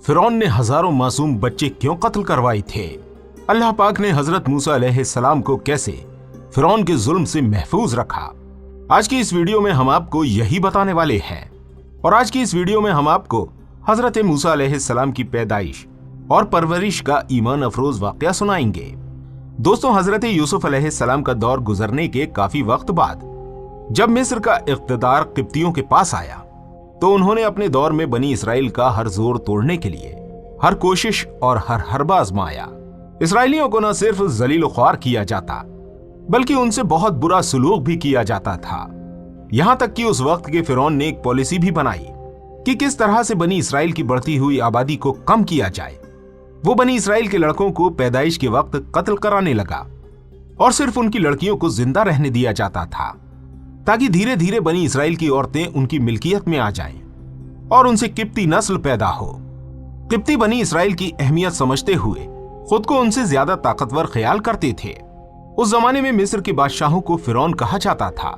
फिरौन ने हजारों मासूम बच्चे क्यों कत्ल करवाए थे? अल्लाह पाक ने हजरत मूसा अलैहिस्सलाम को कैसे फिरौन के जुल्म से महफूज रखा? आज की इस वीडियो में हम आपको यही बताने वाले हैं। और आज की इस वीडियो में हम आपको हजरत मूसा अलैहिस्सलाम की पैदाइश और परवरिश का ईमान अफरोज वाकया सुनाएंगे। दोस्तों, हजरत यूसुफ अलैहिस्सलाम का दौर गुजरने के काफी वक्त बाद जब मिस्र का इख्तिदार किप्तियों के पास आया तो उन्होंने अपने दौर में बनी इसराइल का हर जोर तोड़ने के लिए हर कोशिश और हर हरबा आजमाया। इसराइलियों को न सिर्फ जलील ख्वार किया जाता बल्कि उनसे बहुत बुरा सलूक भी किया जाता था। यहां तक कि उस वक्त के फिरौन ने एक पॉलिसी भी बनाई कि किस तरह से बनी इसराइल की बढ़ती हुई आबादी को कम किया जाए। वो बनी इसराइल के लड़कों को पैदाइश के वक्त कत्ल कराने लगा और सिर्फ उनकी लड़कियों को जिंदा रहने दिया जाता था ताकि धीरे धीरे बनी इसराइल की औरतें उनकी मिल्कियत में आ जाएं और उनसे किप्ती नस्ल पैदा हो। किप्ती बनी इसराइल की अहमियत समझते हुए खुद को उनसे ज्यादा ताकतवर ख्याल करते थे। उस जमाने में मिस्र के बादशाहों को फिरौन कहा जाता था।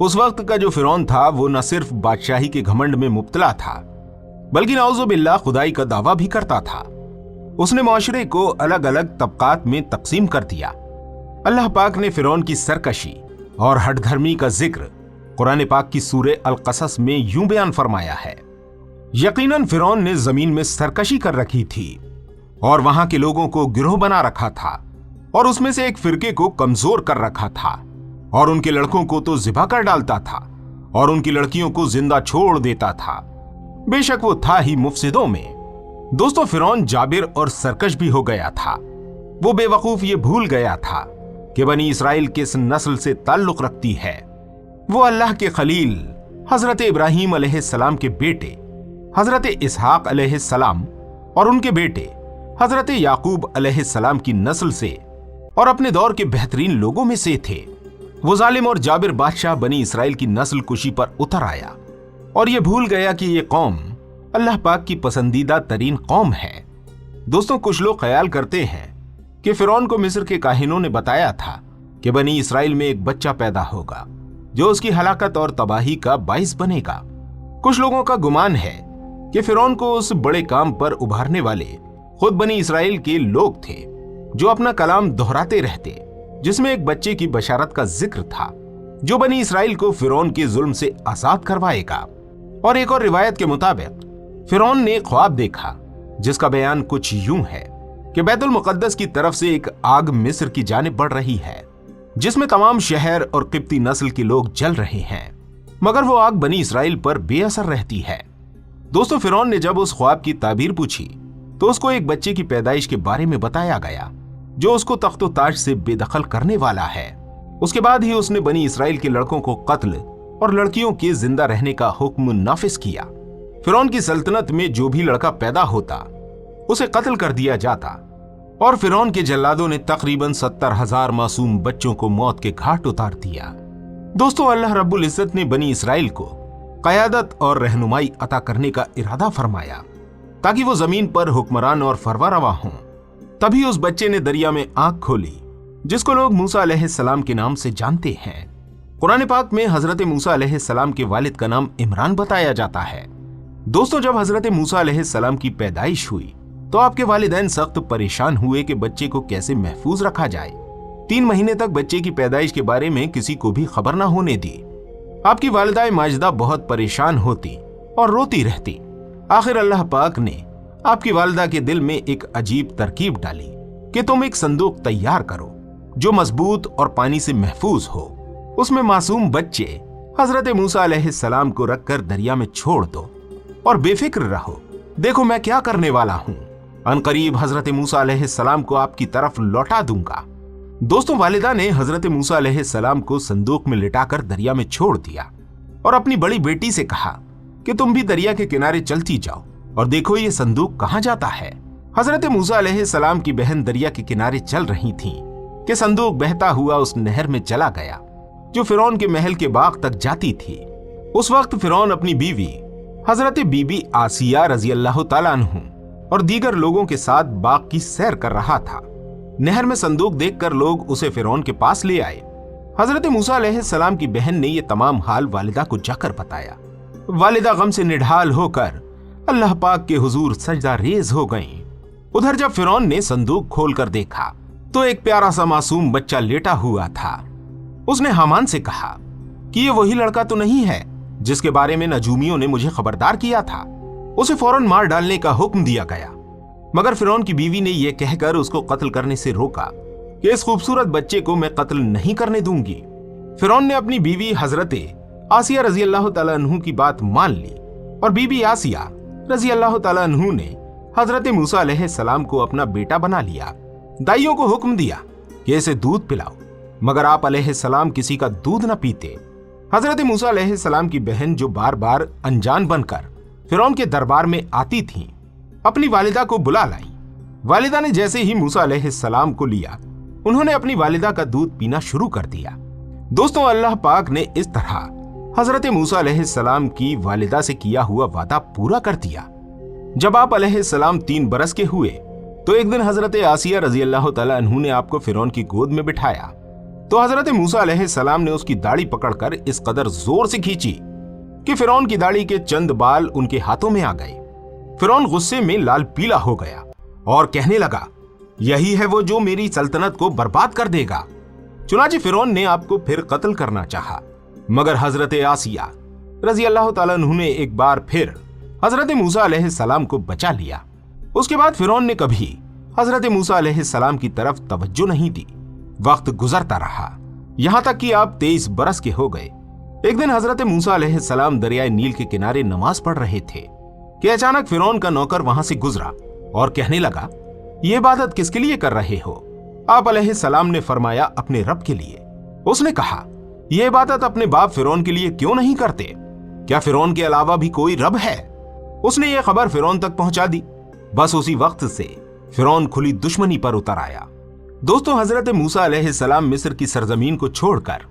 उस वक्त का जो फिरौन था वो न सिर्फ बादशाही के घमंड में मुब्तला था बल्कि नाउजुबिल्लाह खुदाई का दावा भी करता था। उसने माशरे को अलग अलग तबकात में तकसीम कर दिया। अल्लाह पाक ने फिरौन की सरकशी और हठधर्मी का जिक्र कुरान पाक की सूरे अल कसस में यूं बयान फरमाया है। यकीनन फिरौन ने जमीन में सरकशी कर रखी थी और वहां के लोगों को गिरोह बना रखा था और उसमें से एक फिरके को कमजोर कर रखा था और उनके लड़कों को तो जिबा कर डालता था और उनकी लड़कियों को जिंदा छोड़ देता था। बेशक वो था ही मुफसिदों में। दोस्तों, फिरौन जाबिर और सरकश भी हो गया था। वो बेवकूफ ये भूल गया था कि बनी इसराइल किस नस्ल से ताल्लुक रखती है। वो अल्लाह के खलील हजरत इब्राहीम अलैहिस्सलाम के बेटे हजरत इसहाक अलैहिस्सलाम और उनके बेटे हजरत याकूब अलैहिस्सलाम की नस्ल से और अपने दौर के बेहतरीन लोगों में से थे। वो जालिम और जाबिर बादशाह बनी इसराइल की नस्ल कुशी पर उतर आया और ये भूल गया कि ये कौम अल्लाह पाक की पसंदीदा तरीन कौम है। दोस्तों, कुछ लोग ख्याल करते हैं कि फिरौन को मिस्र के काहिनों ने बताया था कि बनी इसराइल में एक बच्चा पैदा होगा जो उसकी हलाकत और तबाही का बाइस बनेगा। कुछ लोगों का गुमान है कि फिरौन को उस बड़े काम पर उभारने वाले खुद बनी इसराइल के लोग थे जो अपना कलाम दोहराते रहते, जिसमें एक बच्चे की बशारत का जिक्र था जो बनी इसराइल को फिरौन के जुल्म से आजाद करवाएगा। और एक और रिवायत के मुताबिक फिरौन ने ख्वाब देखा जिसका बयान कुछ यूं है कि बैतुल मुकद्दस की तरफ से एक आग मिस्र की जानिब बढ़ रही है जिसमें तमाम शहर और किप्ती नस्ल के लोग जल रहे हैं, मगर वो आग बनी इसराइल पर बेअसर रहती है। दोस्तों, फिरौन ने जब उस ख्वाब की ताबीर पूछी तो उसको एक बच्चे की पैदाइश के बारे में बताया गया जो उसको तख्तो ताज से बेदखल करने वाला है। उसके बाद ही उसने बनी इसराइल के लड़कों को कत्ल और लड़कियों के जिंदा रहने का हुक्म नाफिज किया। फिरौन की सल्तनत में जो भी लड़का पैदा होता उसे कत्ल कर दिया जाता और फिरौन के जल्लादों ने तकरीबन 70,000 मासूम बच्चों को मौत के घाट उतार दिया। दोस्तों, अल्लाह रब्बुल इज्जत ने बनी इसराइल को क़यादत और रहनुमाई अता करने का इरादा फरमाया ताकि वो जमीन पर हुक्मरान और फरवरवा हों। तभी उस बच्चे ने दरिया में आंख खोली जिसको लोग मूसा अलैहिस्सलाम के नाम से जानते हैं। कुरान पाक में हजरत मूसा अलैहिस्सलाम के वालिद का नाम इमरान बताया जाता है। दोस्तों, जब हजरत मूसा अलैहिस्सलाम की पैदाइश हुई तो आपके वालिदैन सख्त परेशान हुए कि बच्चे को कैसे महफूज रखा जाए। 3 महीने तक बच्चे की पैदाइश के बारे में किसी को भी खबर न होने दी। आपकी वालिदा माजिदा बहुत परेशान होती और रोती रहती। आखिर अल्लाह पाक ने आपकी वालिदा के दिल में एक अजीब तरकीब डाली कि तुम एक संदूक तैयार करो जो मजबूत और पानी से महफूज हो। उसमें मासूम बच्चे हजरत मूसा अलैहिस्सलाम को रखकर दरिया में छोड़ दो और बेफिक्र रहो, देखो मैं क्या करने वाला हूं। अनकरीब हजरत मूसा अलैहिस्सलाम को आपकी तरफ लौटा दूंगा। दोस्तों, वालिदा ने हजरत मूसा अलैहिस्सलाम को संदूक में लिटाकर दरिया में छोड़ दिया और अपनी बड़ी बेटी से कहा कि तुम भी दरिया के किनारे चलती जाओ और देखो ये संदूक कहां जाता है। हजरत मूसा अलैहिस्सलाम की बहन दरिया के किनारे चल रही थी कि संदूक बहता हुआ उस नहर में चला गया जो फिरौन के महल के बाग तक जाती थी। उस वक्त फिरौन अपनी बीवी हजरत बीबी आसिया रजी अल्लाह तआला अन्हु और दीगर लोगों के साथ बाग की सैर कर रहा था। नहर में संदूक देखकर लोग उसे फिरौन के पास ले आए। हजरत मूसा अलैहिस्सलाम की बहन ने यह तमाम हाल वालिदा को जाकर बताया। वालिदा गम से निढाल होकर अल्लाह पाक के हुजूर सजदा रेज हो गईं। उधर जब फिरौन ने संदूक खोलकर देखा तो एक प्यारा सा मासूम बच्चा लेटा हुआ था। उसने हामान से कहा कि ये वही लड़का तो नहीं है जिसके बारे में नजूमियों ने मुझे खबरदार किया था। उसे फौरन मार डालने का हुक्म दिया गया, मगर फिरौन की बीवी ने यह कहकर उसको कत्ल करने से रोका कि इस खूबसूरत बच्चे को मैं कत्ल नहीं करने दूंगी। फिरौन ने अपनी बीवी हजरत आसिया रजी अल्लाह तआला अन्हु की बात मान ली और बीबी आसिया रजी अल्लाह तआला अन्हु ने हजरत मूसा अलैहिस्सलाम को अपना बेटा बना लिया। दाइयों को हुक्म दिया कि इसे दूध पिलाओ, मगर आप अलैहिस्सलाम किसी का दूध न पीते। हजरत मूसा अलैहिस्सलाम की बहन जो बार बार अनजान बनकर फिरौन के दरबार में आती थीं, अपनी वालिदा को बुला लाई। वालिदा ने जैसे ही मूसा अलैहिस्सलाम को लिया, उन्होंने अपनी वालिदा का दूध पीना शुरू कर दिया। दोस्तों, अल्लाह पाक ने इस तरह हजरत मूसा अलैहिस्सलाम की वालिदा से किया हुआ वादा पूरा कर दिया। जब आप अलैहिस्सलाम 3 बरस के हुए तो एक दिन हजरत आसिया रजी अल्लाह तआला अन्हु ने आपको फिरौन की गोद में बिठाया तो हजरत मूसा अलैहिस्सलाम ने उसकी दाढ़ी पकड़कर इस कदर जोर से खींची कि फिरौन की दाढ़ी के चंद बाल उनके हाथों में आ गए। फिरौन गुस्से में लाल पीला हो गया और कहने लगा, यही है वो जो मेरी सल्तनत को बर्बाद कर देगा। चुनांचे फिरौन ने आपको फिर कत्ल करना चाहा, मगर हजरत आसिया रजी अल्लाह तआला अन्हु ने एक बार फिर हजरत मूसा अलैहिस्सलाम को बचा लिया। उसके बाद फिरौन ने कभी हजरत मूसा अलैहिस्सलाम की तरफ तवज्जो नहीं दी। वक्त गुजरता रहा, यहां तक कि आप 23 बरस के हो गए। एक दिन हजरत मूसा अलैहिस्सलाम दरियाए नील के किनारे नमाज पढ़ रहे थे कि अचानक फिरौन का नौकर वहां से गुजरा और कहने लगा, ये इबादत किसके लिए कर रहे हो? आप अलैहिस्सलाम ने फरमाया, अपने रब के लिए। उसने कहा, ये इबादत अपने बाप फिरौन के लिए क्यों नहीं करते? क्या फिरौन के अलावा भी कोई रब है? उसने ये खबर फिरौन तक पहुंचा दी। बस उसी वक्त से फिरौन खुली दुश्मनी पर उतर आया। दोस्तों, हजरत मूसा अलैहिस्सलाम मिस्र की सरजमीन को छोड़कर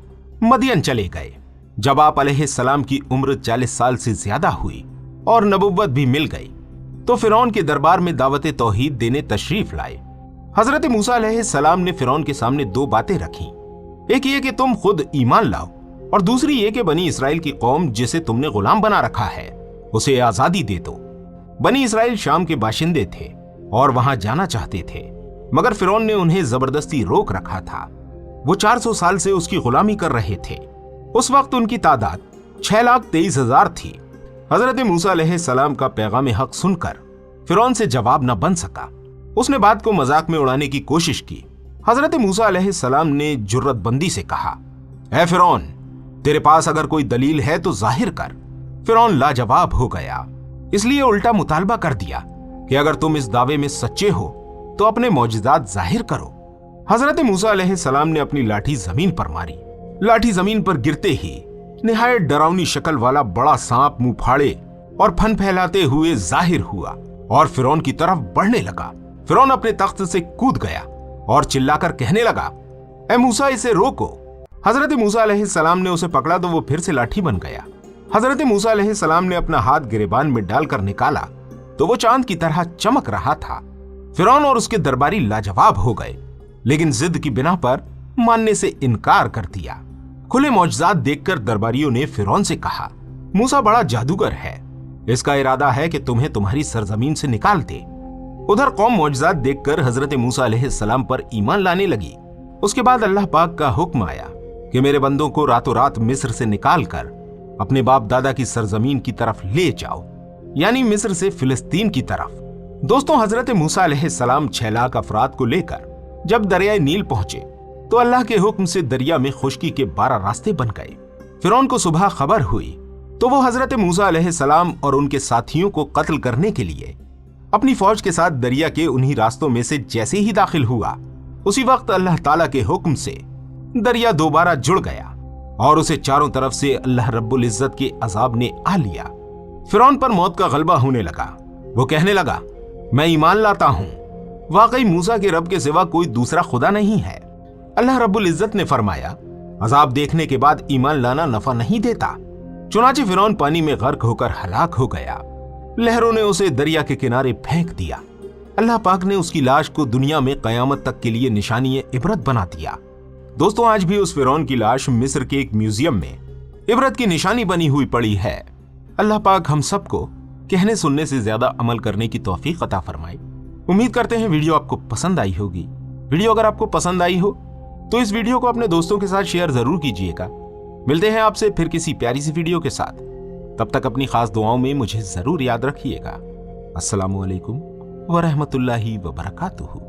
मदियन चले गए। जब आप अलैहिस्सलाम की उम्र 40 साल से ज्यादा हुई और नबुव्वत भी मिल गई तो फिरौन के दरबार में दावत तौहीद देने तशरीफ लाए। हजरत मूसा अलैहिस्सलाम ने फिरौन के सामने 2 बातें रखी। एक ये कि तुम खुद ईमान लाओ और दूसरी ये कि बनी इसराइल की कौम जिसे तुमने गुलाम बना रखा है उसे आजादी दे दो। बनी इसराइल शाम के बाशिंदे थे और वहां जाना चाहते थे, मगर फिरौन ने उन्हें जबरदस्ती रोक रखा था। वो 400 साल से उसकी गुलामी कर रहे थे। उस वक्त उनकी तादाद 6,23,000 थी। हजरत मूसा अलैहिस्सलाम का पैगाम हक सुनकर फिरौन से जवाब न बन सका। उसने बात को मजाक में उड़ाने की कोशिश की। हजरत मूसा अलैहिस्सलाम ने जुर्रतबंदी से कहा, ऐ फिरौन, तेरे पास अगर कोई दलील है तो जाहिर कर। फिरौन लाजवाब हो गया, इसलिए उल्टा मुतालबा कर दिया कि अगर तुम इस दावे में सच्चे हो तो अपने मौजिज़ात जाहिर करो। हजरत मूसा अलैहिस्सलाम ने अपनी लाठी जमीन पर मारी। लाठी जमीन पर गिरते ही निहायत डरावनी शक्ल वाला बड़ा सांप मुंह फाड़े और फन फैलाते हुए जाहिर हुआ और फिरौन की तरफ बढ़ने लगा। फिरौन अपने तख्त से कूद गया और चिल्लाकर कहने लगा, ऐ मूसा, इसे रोको। हजरत मूसा अलैहिस्सलाम ने उसे पकड़ा तो वो फिर से लाठी बन गया। हजरत मूसा अलैहिस्सलाम ने अपना हाथ गिरेबान में डालकर निकाला तो वो चांद की तरह चमक रहा था। फिरौन और उसके दरबारी लाजवाब हो गए, लेकिन जिद की बिना पर मानने से इनकार कर दिया। खुले मौजज़ात देखकर दरबारियों ने फिरौन से कहा, मूसा बड़ा जादूगर है, इसका इरादा है कि तुम्हें तुम्हारी सरजमीन से निकाल दे। उधर कौम मौजज़ात देखकर हजरत मूसा अलैहिस्सलाम पर ईमान लाने लगी। उसके बाद अल्लाह पाक का हुक्म आया कि मेरे बंदों को रातों रात मिस्र से निकालकर अपने बाप दादा की सरजमीन की तरफ ले जाओ, यानी मिस्र से फिलिस्तीन की तरफ। दोस्तों, हजरत मूसा अलैहिस्सलाम 6 लाख अफराद को लेकर जब दरियाए नील पहुंचे तो अल्लाह के हुक्म से दरिया में खुश्की के 12 रास्ते बन गए। फिरौन को सुबह खबर हुई तो वो हजरत मूसा अलैहिस्सलाम और उनके साथियों को कत्ल करने के लिए अपनी फौज के साथ दरिया के उन्हीं रास्तों में से जैसे ही दाखिल हुआ, उसी वक्त अल्लाह ताला के हुक्म से दरिया दोबारा जुड़ गया और उसे चारों तरफ से अल्लाह रब्बुल इज्जत के अजाब ने आ लिया। फिरौन पर मौत का गलबा होने लगा। वो कहने लगा, मैं ईमान लाता हूं, वाकई मूसा के रब के सिवा कोई दूसरा खुदा नहीं है। अल्लाह रब्बुल इज्जत ने फरमाया, अजाब देखने के बाद ईमान लाना नफा नहीं देता। चुनांचे फिरौन पानी में गर्क होकर हलाक हो गया। लहरों ने उसे दरिया के किनारे फेंक दिया। अल्लाह पाक ने उसकी लाश को दुनिया में कयामत तक के लिए निशानी इबरत बना दिया। दोस्तों, आज भी उस फिरौन की लाश मिस्र के एक म्यूजियम में इबरत की निशानी बनी हुई पड़ी है। अल्लाह पाक हम सबको कहने सुनने से ज्यादा अमल करने की तौफीक अता फरमाए। उम्मीद करते हैं वीडियो आपको पसंद आई होगी। वीडियो अगर आपको पसंद आई हो तो इस वीडियो को अपने दोस्तों के साथ शेयर जरूर कीजिएगा। मिलते हैं आपसे फिर किसी प्यारी सी वीडियो के साथ। तब तक अपनी खास दुआओं में मुझे जरूर याद रखिएगा। अस्सलामु अलैकुम व रहमतुल्लाहि व बरकातुहू।